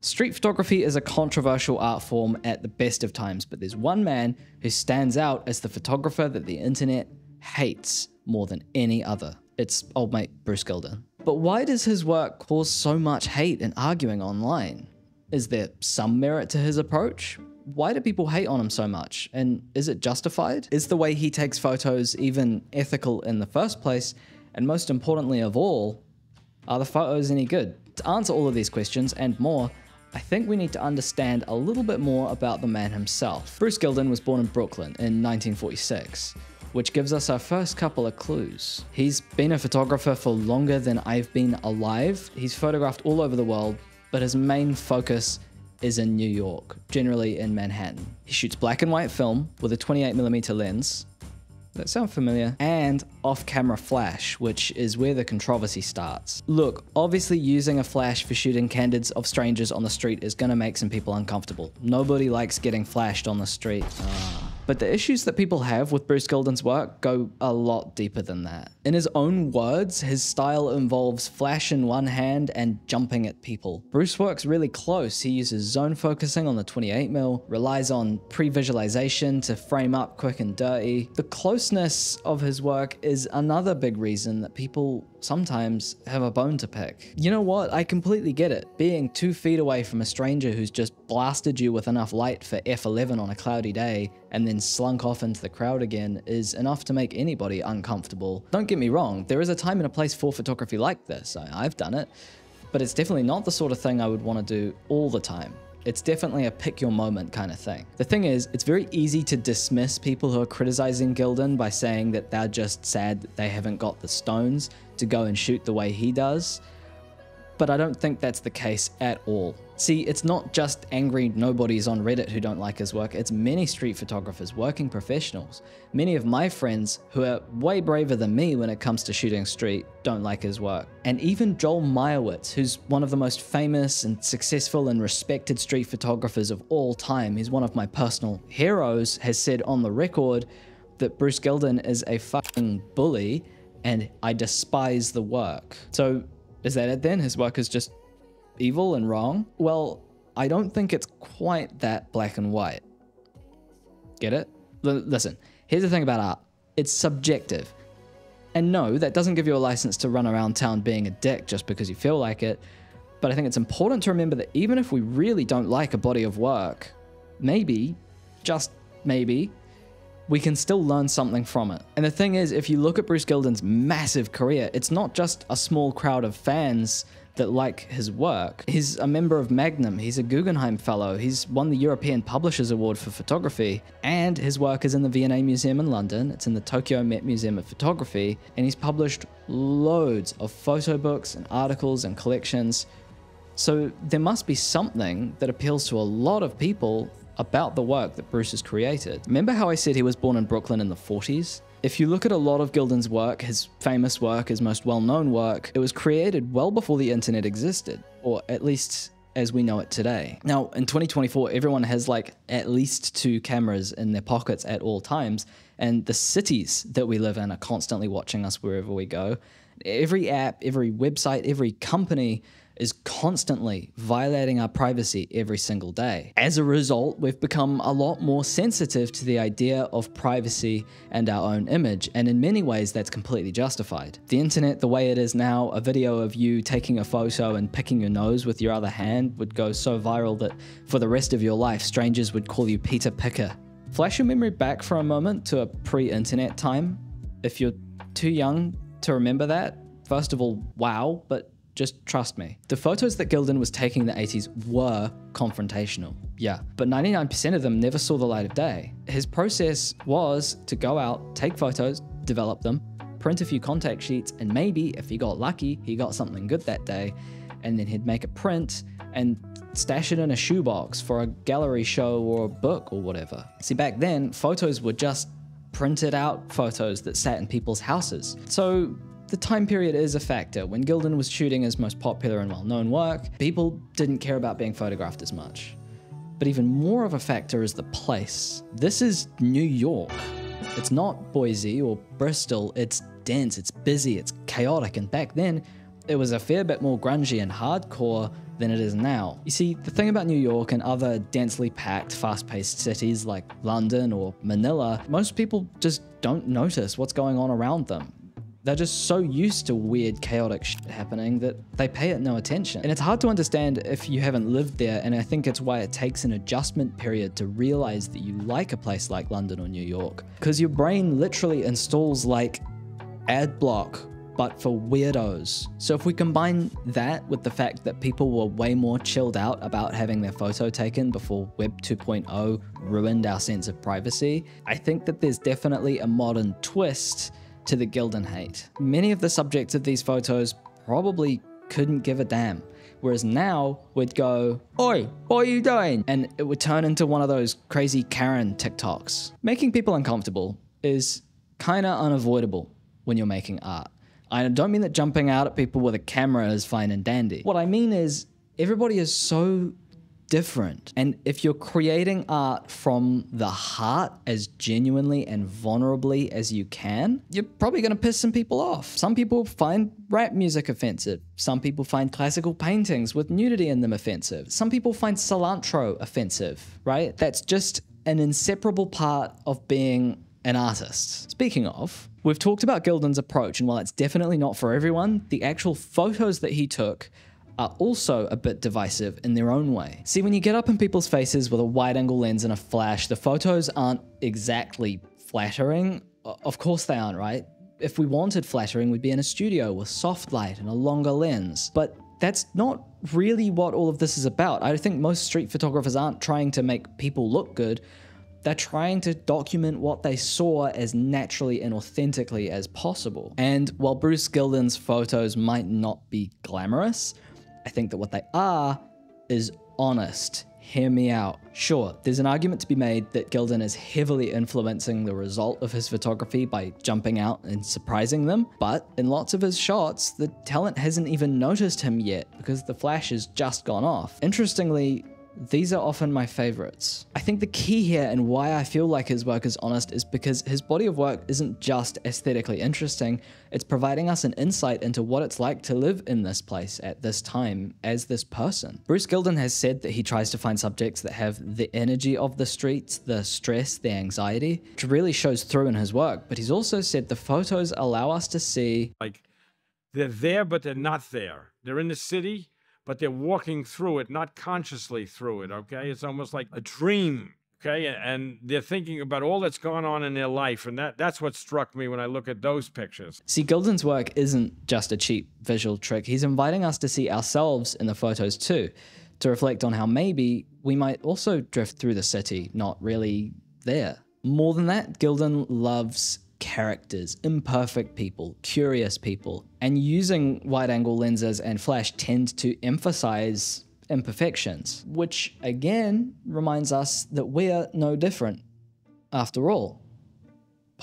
Street photography is a controversial art form at the best of times, but there's one man who stands out as the photographer that the internet hates more than any other. It's old mate Bruce Gilden. But why does his work cause so much hate and arguing online? Is there some merit to his approach? Why do people hate on him so much? And is it justified? Is the way he takes photos even ethical in the first place? And most importantly of all, are the photos any good? To answer all of these questions and more, I think we need to understand a little bit more about the man himself. Bruce Gilden was born in Brooklyn in 1946, which gives us our first couple of clues. He's been a photographer for longer than I've been alive. He's photographed all over the world, but his main focus is in New York, generally in Manhattan. He shoots black and white film with a 28mm lens. Does that sound familiar? And off-camera flash, which is where the controversy starts. Look, obviously using a flash for shooting candids of strangers on the street is gonna make some people uncomfortable. Nobody likes getting flashed on the street. But the issues that people have with Bruce Gilden's work go a lot deeper than that. In his own words, his style involves flash in one hand and jumping at people. Bruce works really close. He uses zone focusing on the 28mm, relies on pre-visualization to frame up quick and dirty. The closeness of his work is another big reason that people sometimes have a bone to pick. You know what? I completely get it. Being 2 feet away from a stranger who's just blasted you with enough light for F11 on a cloudy day and then slunk off into the crowd again is enough to make anybody uncomfortable. Don't get me wrong, there is a time and a place for photography like this. I've done it, but it's definitely not the sort of thing I would want to do all the time. It's definitely a pick your moment kind of thing. The thing is, it's very easy to dismiss people who are criticizing Gilden by saying that they're just sad that they haven't got the stones to go and shoot the way he does. But I don't think that's the case at all. See, it's not just angry nobodies on Reddit who don't like his work, it's many street photographers, working professionals. Many of my friends, who are way braver than me when it comes to shooting street, don't like his work. And even Joel Meyerowitz, who's one of the most famous and successful and respected street photographers of all time, he's one of my personal heroes, has said on the record that Bruce Gilden is a fucking bully and I despise the work. So, is that it then? His work is just evil and wrong? Well, I don't think it's quite that black and white. Get it? Listen, here's the thing about art. It's subjective. And no, that doesn't give you a license to run around town being a dick just because you feel like it. But I think it's important to remember that even if we really don't like a body of work, maybe, just maybe, we can still learn something from it. And the thing is, if you look at Bruce Gilden's massive career, it's not just a small crowd of fans that like his work. He's a member of Magnum, he's a Guggenheim Fellow, he's won the European Publishers Award for Photography, and his work is in the V&A Museum in London, it's in the Tokyo Met Museum of Photography, and he's published loads of photo books and articles and collections. So there must be something that appeals to a lot of people about the work that Bruce has created. Remember how I said he was born in Brooklyn in the 40s? If you look at a lot of Gilden's work, his famous work, his most well-known work, it was created well before the internet existed, or at least as we know it today. Now, in 2024, everyone has like at least 2 cameras in their pockets at all times, and the cities that we live in are constantly watching us wherever we go. Every app, every website, every company is constantly violating our privacy every single day. As a result, we've become a lot more sensitive to the idea of privacy and our own image, and in many ways that's completely justified. The internet, the way it is now, a video of you taking a photo and picking your nose with your other hand would go so viral that for the rest of your life, strangers would call you Peter Picker. Flash your memory back for a moment to a pre-internet time. If you're too young to remember that, first of all, wow, but just trust me. The photos that Gilden was taking in the 80s were confrontational, yeah, but 99% of them never saw the light of day. His process was to go out, take photos, develop them, print a few contact sheets, and maybe, if he got lucky, he got something good that day, and then he'd make a print and stash it in a shoebox for a gallery show or a book or whatever. See, back then, photos were just printed out photos that sat in people's houses. So the time period is a factor. When Gilden was shooting his most popular and well-known work, people didn't care about being photographed as much. But even more of a factor is the place. This is New York. It's not Boise or Bristol. It's dense, it's busy, it's chaotic, and back then, it was a fair bit more grungy and hardcore than it is now. You see, the thing about New York and other densely packed, fast-paced cities like London or Manila, most people just don't notice what's going on around them. They're just so used to weird, chaotic shit happening that they pay it no attention. And it's hard to understand if you haven't lived there, and I think it's why it takes an adjustment period to realize that you like a place like London or New York. Because your brain literally installs like ad block, but for weirdos. So if we combine that with the fact that people were way more chilled out about having their photo taken before Web 2.0 ruined our sense of privacy, I think that there's definitely a modern twist to the Gilden hate. Many of the subjects of these photos probably couldn't give a damn. Whereas now we'd go, "Oi, what are you doing?" And it would turn into one of those crazy Karen TikToks. Making people uncomfortable is kinda unavoidable when you're making art. I don't mean that jumping out at people with a camera is fine and dandy. What I mean is everybody is so different. And if you're creating art from the heart as genuinely and vulnerably as you can, you're probably gonna piss some people off. Some people find rap music offensive. Some people find classical paintings with nudity in them offensive. Some people find cilantro offensive, right? That's just an inseparable part of being an artist. Speaking of, we've talked about Gilden's approach, and while it's definitely not for everyone, the actual photos that he took are also a bit divisive in their own way. See, when you get up in people's faces with a wide-angle lens and a flash, the photos aren't exactly flattering. Of course they aren't, right? If we wanted flattering, we'd be in a studio with soft light and a longer lens. But that's not really what all of this is about. I think most street photographers aren't trying to make people look good. They're trying to document what they saw as naturally and authentically as possible. And while Bruce Gilden's photos might not be glamorous, I think that what they are is honest. Hear me out. Sure, there's an argument to be made that Gilden is heavily influencing the result of his photography by jumping out and surprising them, but in lots of his shots, the talent hasn't even noticed him yet because the flash has just gone off. Interestingly, these are often my favorites. I think the key here and why I feel like his work is honest is because his body of work isn't just aesthetically interesting, it's providing us an insight into what it's like to live in this place at this time as this person. Bruce Gilden has said that he tries to find subjects that have the energy of the streets, the stress, the anxiety, which really shows through in his work, but he's also said the photos allow us to see, like, they're there, but they're not there. They're in the city, but they're walking through it, not consciously through it, okay? It's almost like a dream, okay? And they're thinking about all that's gone on in their life, and that's what struck me when I look at those pictures. See, Gilden's work isn't just a cheap visual trick. He's inviting us to see ourselves in the photos too, to reflect on how maybe we might also drift through the city, not really there. More than that, Gilden loves characters, imperfect people, curious people, and using wide-angle lenses and flash tends to emphasize imperfections, which again reminds us that we're no different after all.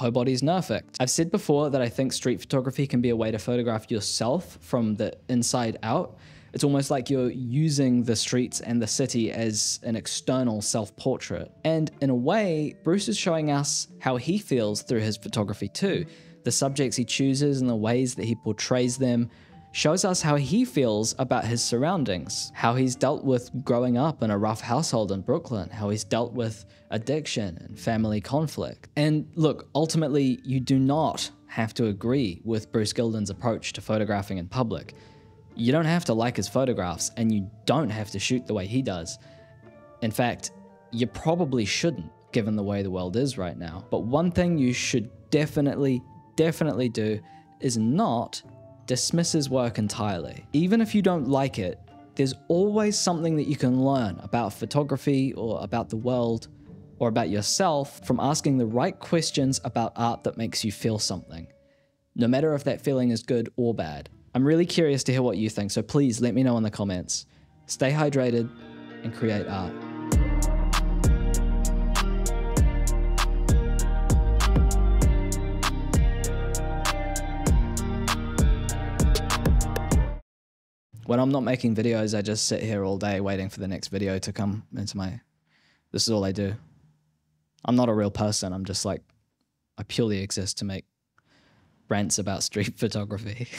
Nobody's perfect. I've said before that I think street photography can be a way to photograph yourself from the inside out. It's almost like you're using the streets and the city as an external self-portrait. And in a way, Bruce is showing us how he feels through his photography too. The subjects he chooses and the ways that he portrays them shows us how he feels about his surroundings, how he's dealt with growing up in a rough household in Brooklyn, how he's dealt with addiction and family conflict. And look, ultimately, you do not have to agree with Bruce Gilden's approach to photographing in public. You don't have to like his photographs, and you don't have to shoot the way he does. In fact, you probably shouldn't, given the way the world is right now. But one thing you should definitely do is not dismiss his work entirely. Even if you don't like it, there's always something that you can learn about photography or about the world or about yourself from asking the right questions about art that makes you feel something, no matter if that feeling is good or bad. I'm really curious to hear what you think, so please let me know in the comments. Stay hydrated and create art. When I'm not making videos, I just sit here all day waiting for the next video to come into my... This is all I do. I'm not a real person. I'm just like... I purely exist to make rants about street photography.